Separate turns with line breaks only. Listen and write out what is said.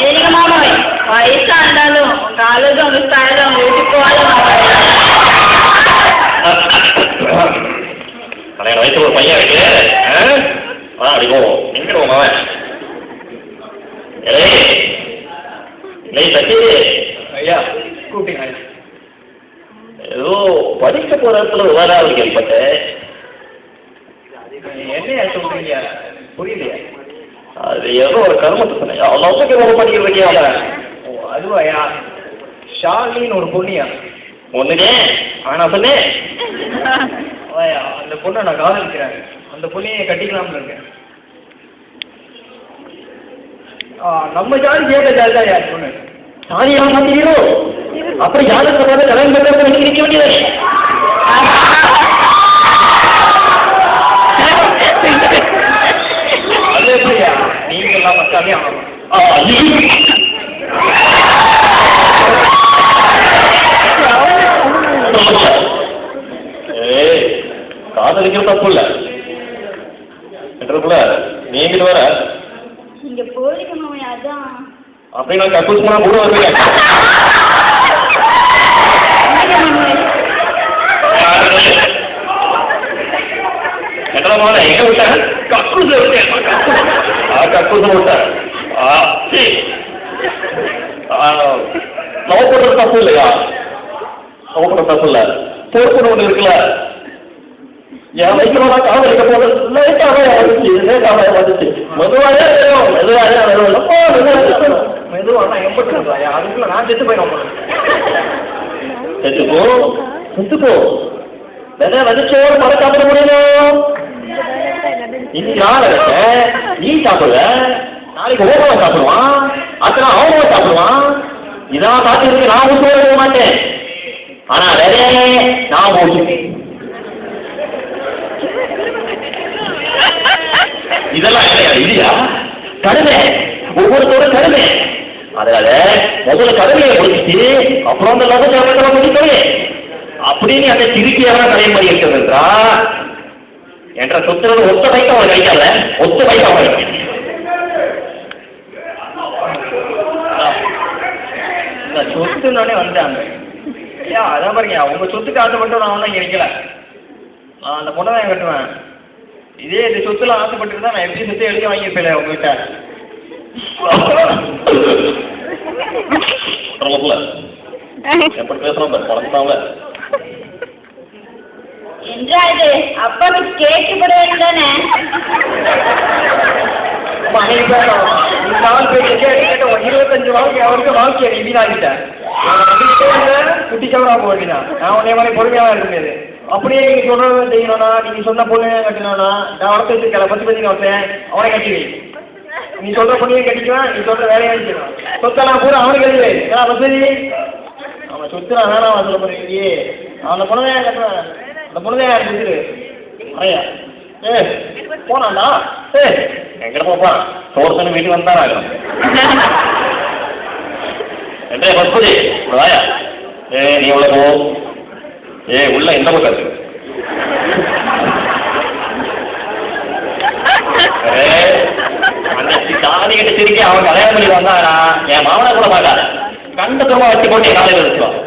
சரிங்க மாமா, வயசா இருந்தாலும் காலேஜ் மிஸ் ஆயிடும், அவங்க வீட்டுக்கு போகாத மாமா.
கல்யாண வயசு ஒரு பையன் இருக்கு. அப்படி போவோம். எங்க போவோம் சச்சி
ஐயா கூப்பிட்டீங்க.
ஏதோ படிக்க போற இடத்துல விவகாரம் கேள்விப்பட்டேன்.
என்னையா சொல்றீங்க? புரியலையா?
அது ஏதோ ஒரு கர்மத்தை சொன்னேன். அவ்வளோ படிக்கிறதுக்கே அவன்.
ஓ அதுவாயா? ஷாலின்னு ஒரு பொண்ணியா?
ஒண்ணுனே நான் சொன்னேன்.
அதாயா அந்த பொண்ணை நான் காதலிக்கிறேன். அந்த பொண்ணையை கட்டிக்கலாம்னு இருக்கேன். நம்ம ஜாதி கேட்ட ஜாதி தான் யார் பொண்ணு?
சாரியாக மாத்திரோ அப்படி ஜாதகத்தை பார்த்து கல்யாணம் பண்ணுறது நிற்க வேண்டியது.
அது எப்படியா? நீங்க எல்லாம் மத்தாமே ஆகணும்.
காதலிக்கிற தப்பு இல்லை என்றதுல நீங்க வர
நீங்க போயிருக்கணும். அதான்
அப்படி நான் கக்கூஸ் போனா கூட வருவேன். எங்க விட்டேன்? கக்கூஸ் விட்டேன். கக்கூஸ் விட்டேன். லவ் பண்றது தப்பு இல்லையா? லவ் பண்றது தப்பு இல்லை. பொறுப்புன்னு ஒண்ணு இருக்குல்ல. என் வயசுல நான் காதலிக்க போது லேட்டாவே வந்துச்சு. மெதுவாக
மெதுவாக எம்பட்டு அதுக்குள்ள நான் செத்து போயிடும்.
செத்துப்போ செத்துப்போ வேற வதிச்சோடு மழை சாப்பிட முடியும். இன்னைக்கு நான் நீ சாப்பிடுவ, நாளைக்கு ஓபம் சாப்பிடுவான், அத்தனை அவங்க சாப்பிடுவான். இதான் சாப்பிட்டு நான் ஊசி போக மாட்டேன். ஆனா வேற நான் போச்சுட்டேன். இதெல்லாம் இல்லையா? இல்லையா? கடுமை ஒவ்வொருத்தரும் கடுமை. அதனால முதல்ல கடுமையை முடிச்சுட்டு அப்புறம் அந்த லவத்தை முடிக்கவே அப்படின்னு அந்த திருப்பியெல்லாம் கல்யாணம் பண்ணி இருக்கிறதுன்றா என்ற சொத்துறது ஒத்த பைசா அவன் கைக்கால ஒத்த பைசா அவன்.
இந்த சொத்துனாலே வந்துட்டாங்க. ஐயா அதான் பாருங்க, உங்க சொத்துக்கு ஆசைப்பட்டு நான் ஒன்றும் இங்கே நிற்கல. நான் அந்த பொண்ணை தான் கட்டுவேன். இதே இந்த சொத்துல ஆசைப்பட்டு தான் நான் எப்படி சொத்து எழுதி வாங்கியிருப்பேன் உங்ககிட்ட.
எப்படி பேசுறோம் பழந்தாங்கள
என்றாது அப்பா கேட்டுப்பட வேண்டானே.
கேட்டு 25 வாழ்க்கை அவருக்கு வாழ்க்கையை நீ வீணாகிட்டேன். குட்டி சவரா போக வேண்டியதான். நான் உன்னை மாதிரி பொறுமையாக இருக்க முடியாது. அப்படியே நீங்க சொல்றத செய்யணும்னா நீங்க சொன்ன பொண்ணு கட்டணும்னா நான் வளர்த்து வச்சிருக்கல 10 பேருக்கு வச்சேன் அவனை கட்டிவை. நீ சொல்ற பொண்ணையும் கட்டிக்குவேன், நீ சொல்ற வேலையை வச்சுக்கணும். சொத்தெல்லாம் பூரா அவனுக்கு எழுது. வசதி அவன் சொத்து நான் வேணாம் சொல்ல போறீங்க. அந்த பொண்ணு தான் கட்டுவேன். அந்த பொண்ணு தான் இருக்குது அறையா. போனாண்டா
எங்கிட்ட போப்பான் சோர்சனு வீட்டுக்கு வந்தான் ஆகணும். என்ன பசுபதி வாயா. நீ உள்ள போ. உள்ள எந்த பக்கம் இருக்கு? தாலி கிட்ட சிரிக்க அவன் கல்யாணம் பண்ணி வந்தானா என் மாமனை கூட மாட்டான். கண்ட துருவா வச்சு போட்டு காலையில் வச்சுவான்.